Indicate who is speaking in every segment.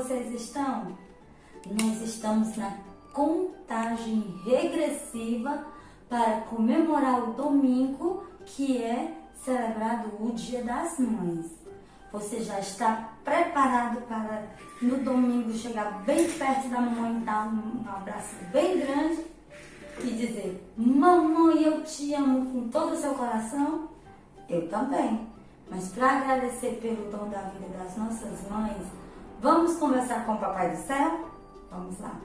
Speaker 1: vocês estão? Nós estamos na contagem regressiva para comemorar o domingo, que é celebrado o Dia das Mães. Você já está preparado para no domingo chegar bem perto da mamãe, dar um abraço bem grande e dizer: mamãe, eu te amo com todo o seu coração? Eu também. Mas para agradecer pelo dom da vida das nossas mães, vamos conversar com o Papai do Céu? Vamos lá.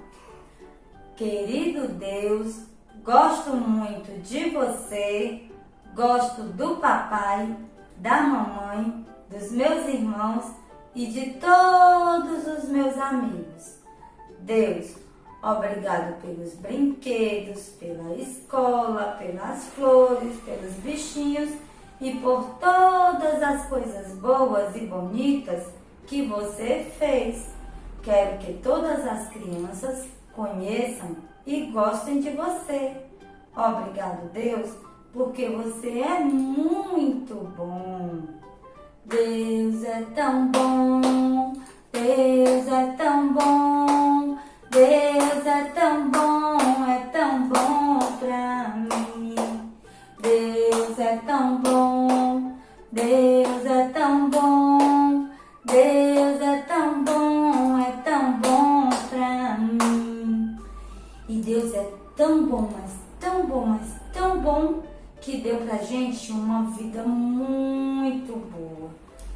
Speaker 1: Querido Deus, gosto muito de você, gosto do papai, da mamãe, dos meus irmãos e de todos os meus amigos. Deus, obrigado pelos brinquedos, pela escola, pelas flores, pelos bichinhos e por todas as coisas boas e bonitas que você fez. Quero que todas as crianças conheçam e gostem de você. Obrigado, Deus, porque você é muito bom. Deus é tão bom, Deus é tão bom, Deus é tão bom pra mim. Deus é tão bom, Deus é tão bom, Deus é tão bom pra mim. E Deus é tão bom, mas tão bom, mas tão bom, que deu pra gente uma vida muito boa.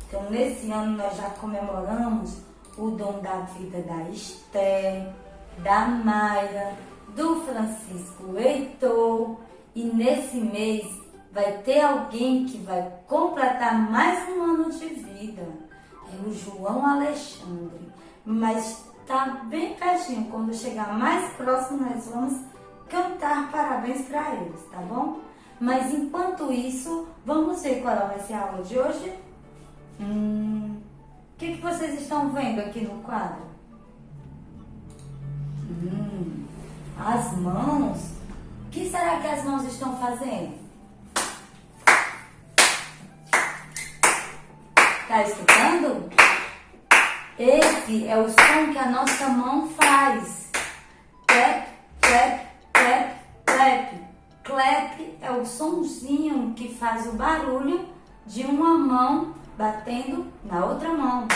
Speaker 1: Então, nesse ano nós já comemoramos o dom da vida da Esther, da Mayra, do Francisco Heitor, e nesse mês vai ter alguém que vai completar mais um ano de vida. É o João Alexandre, mas tá bem pertinho. Quando chegar mais próximo, nós vamos cantar parabéns para eles, tá bom? Mas enquanto isso, vamos ver qual vai ser a aula de hoje? O que vocês estão vendo aqui no quadro? As mãos. O que será que as mãos estão fazendo? Tá escutando? Esse é o som que a nossa mão faz. Clap, clap, clap, clap. Clap é o sonzinho que faz o barulho de uma mão batendo na outra mão.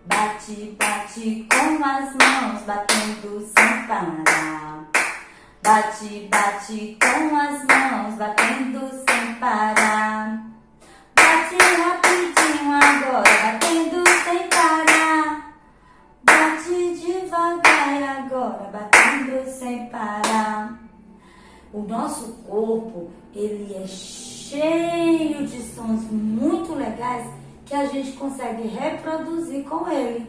Speaker 1: Bate, bate com as mãos, batendo sem parar. Bate, bate com as mãos, batendo sem parar. Bate rapidinho agora, batendo sem parar. Bate devagar agora, batendo sem parar. O nosso corpo, ele é cheio de sons muito legais que a gente consegue reproduzir com ele.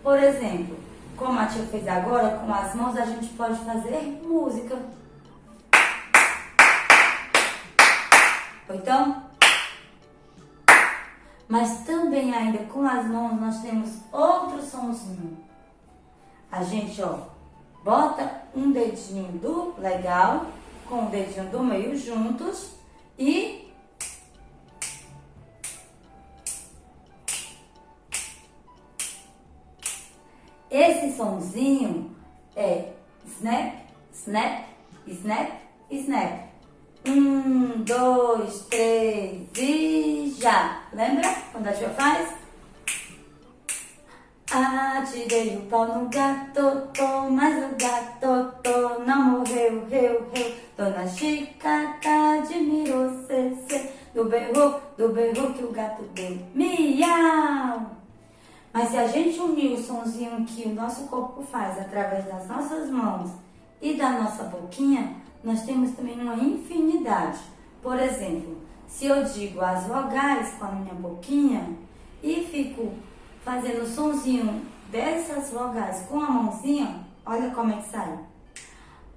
Speaker 1: Por exemplo, como a tia fez agora, com as mãos a gente pode fazer música. Ou então, mas também ainda com as mãos nós temos outro sonzinho. A gente, bota um dedinho do legal com o dedinho do meio juntos e esse sonzinho é snap, snap, snap, snap. 1, 2, 3 e já. Lembra quando a tia faz? Atirei o pau no gato, mas o gato não morreu, reu. Dona Chica admirou, do berro que o gato deu. Miau! Mas se a gente unir o sonzinho que o nosso corpo faz através das nossas mãos e da nossa boquinha, nós temos também uma infinidade. Por exemplo, se eu digo as vogais com a minha boquinha e fico fazendo o sonzinho dessas vogais com a mãozinha, olha como é que sai.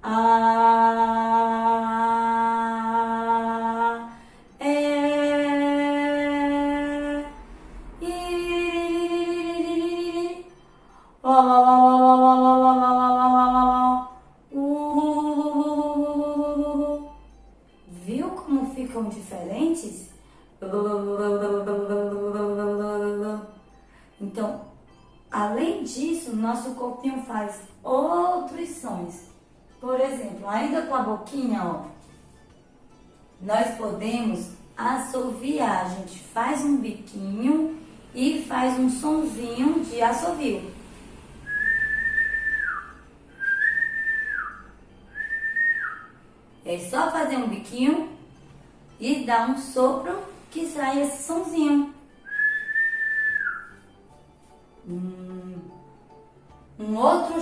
Speaker 1: A, é, i, viu como ficam diferentes? Então, além nosso corpinho faz outros sons. Por exemplo, ainda com a boquinha, ó, nós podemos assoviar. A gente faz um biquinho e faz um sonzinho de assovio. É só fazer um biquinho e dar um sopro que sai esse sonzinho. Um outro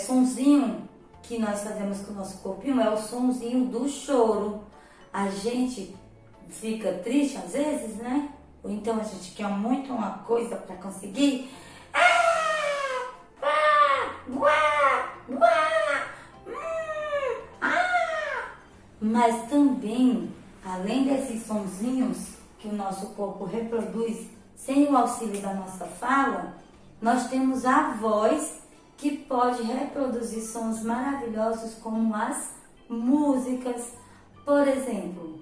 Speaker 1: sonzinho que nós fazemos com o nosso corpinho é o sonzinho do choro. A gente fica triste às vezes, né? Ou então a gente quer muito uma coisa para conseguir. Mas também, além desses sonzinhos que o nosso corpo reproduz sem o auxílio da nossa fala, nós temos a voz que pode reproduzir sons maravilhosos como as músicas. Por exemplo,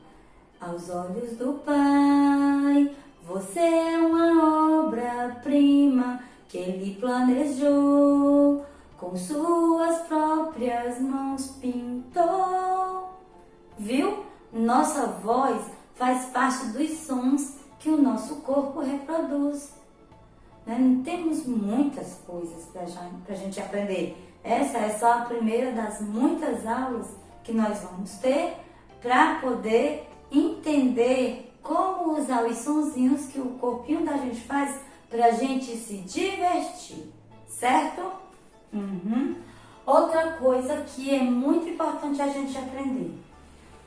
Speaker 1: aos olhos do Pai, você é uma obra-prima que Ele planejou, com suas próprias mãos pintou. Viu? Nossa voz faz parte dos sons que o nosso corpo reproduz. Temos muitas coisas para a gente aprender. Essa é só a primeira das muitas aulas que nós vamos ter para poder entender como usar os sonzinhos que o corpinho da gente faz para a gente se divertir, certo? Outra coisa que é muito importante a gente aprender.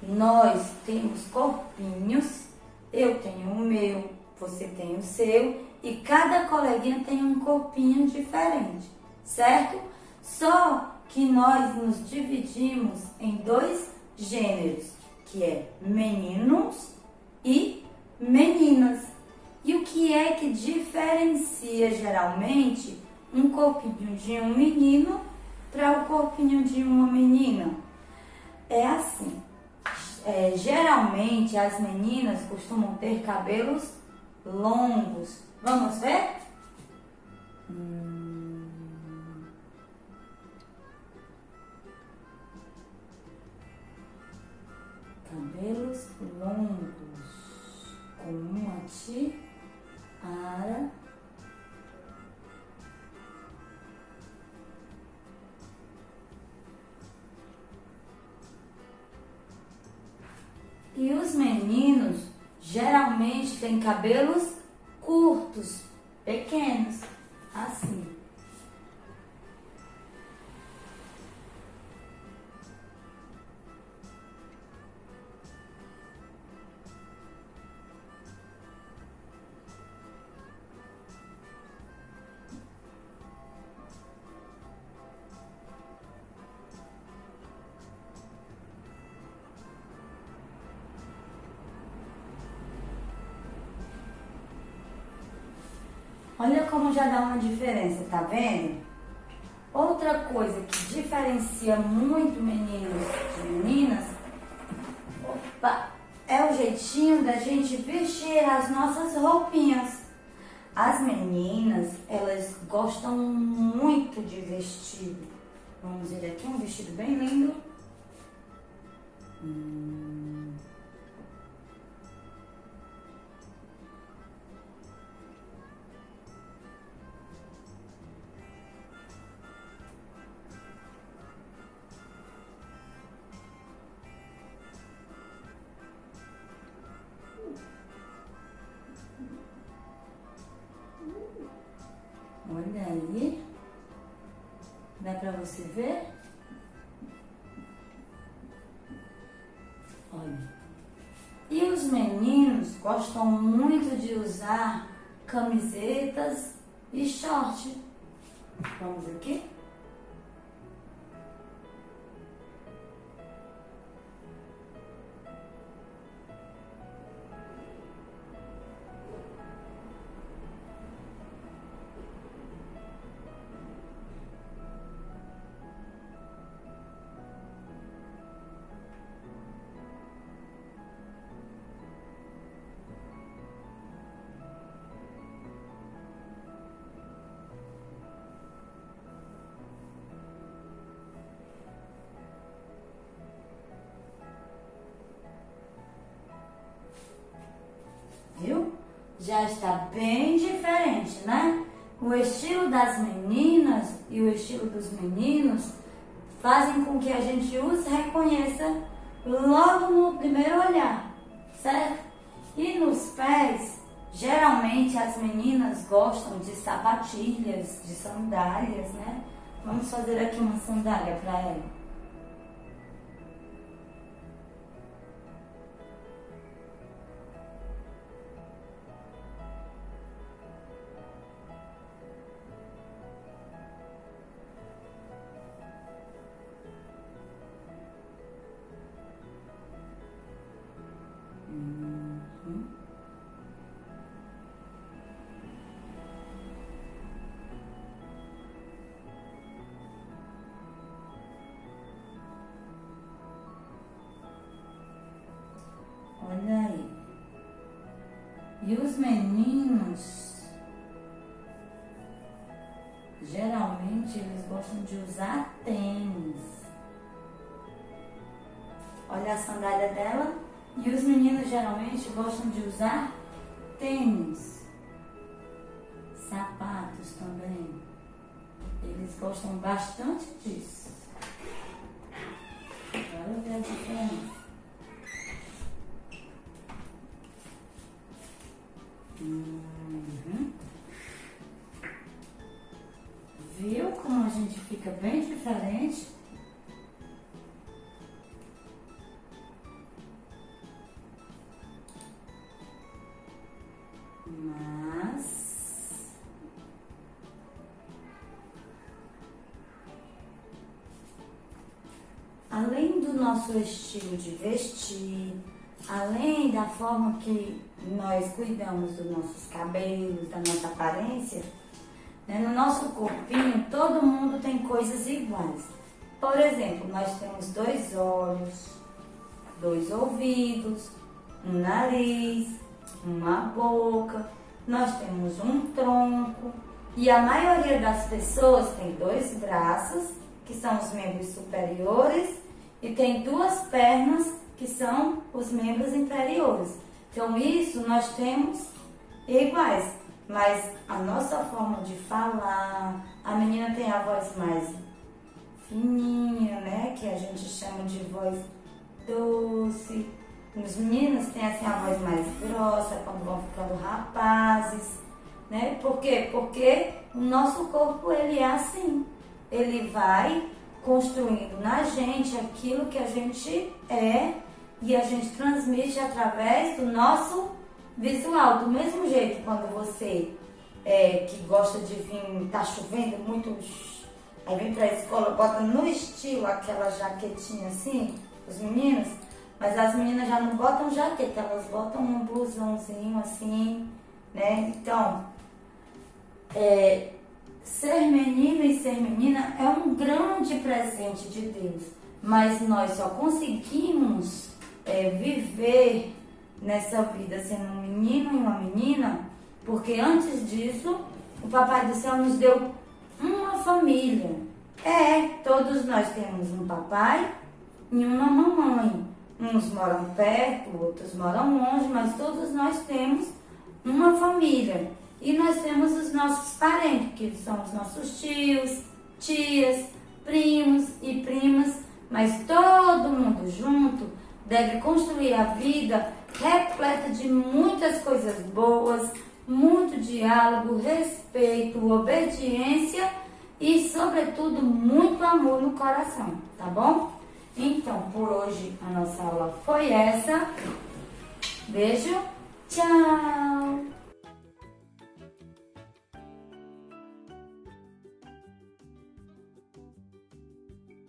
Speaker 1: Nós temos corpinhos, eu tenho o meu, você tem o seu, e cada coleguinha tem um corpinho diferente, certo? Só que nós nos dividimos em dois gêneros, que é meninos e meninas. E o que é que diferencia geralmente um corpinho de um menino para o corpinho de uma menina? É assim. Geralmente as meninas costumam ter cabelos longos. Vamos ver? Cabelos longos, com uma tiara. E os meninos geralmente têm cabelos curtos, pequenos, assim. Olha como já dá uma diferença, tá vendo? Outra coisa que diferencia muito meninos de meninas, é o jeitinho da gente vestir as nossas roupinhas. As meninas, elas gostam muito de vestido. Vamos ver aqui um vestido bem lindo. Olha aí, dá pra você ver? Olha. E os meninos gostam muito de usar camisetas e short. Vamos aqui? já está bem diferente, né? O estilo das meninas e o estilo dos meninos fazem com que a gente os reconheça logo no primeiro olhar, certo? E nos pés, geralmente as meninas gostam de sapatilhas, de sandálias, né? Vamos fazer aqui uma sandália para ela. Olha aí. E os meninos, geralmente eles gostam de usar tênis. Olha a sandália dela. E os meninos geralmente gostam de usar tênis. Sapatos também. Eles gostam bastante disso. Agora ver a diferença. Viu como a gente fica bem diferente? Mas além do nosso estilo de vestir, além da forma que nós cuidamos dos nossos cabelos, da nossa aparência, né, no nosso corpinho todo mundo tem coisas iguais. Por exemplo, nós temos 2 olhos, 2 ouvidos, um nariz, uma boca, nós temos um tronco e a maioria das pessoas tem 2 braços, que são os membros superiores, e tem 2 pernas, que são os membros inferiores. Então isso nós temos iguais, mas a nossa forma de falar, a menina tem a voz mais fininha, né, que a gente chama de voz doce. Os meninos têm assim a voz mais grossa quando vão ficando rapazes, né? Por quê? Porque o nosso corpo ele é assim, ele vai construindo na gente aquilo que a gente é e a gente transmite através do nosso visual. Do mesmo jeito, quando você que gosta de vir, tá chovendo muito, aí vem pra escola, bota no estilo aquela jaquetinha assim, os meninos, mas as meninas já não botam jaqueta, elas botam um blusãozinho assim, né? Então, ser menino e ser menina é um grande presente de Deus, mas nós só conseguimos viver nessa vida sendo um menino e uma menina, porque antes disso o Papai do Céu nos deu uma família. Todos nós temos um papai e uma mamãe. Uns moram perto, outros moram longe, mas todos nós temos uma família. E nós temos os nossos parentes, que são os nossos tios, tias, primos e primas, mas todo mundo junto deve construir a vida repleta de muitas coisas boas, muito diálogo, respeito, obediência e, sobretudo, muito amor no coração, tá bom? Então, por hoje a nossa aula foi essa. Beijo, tchau!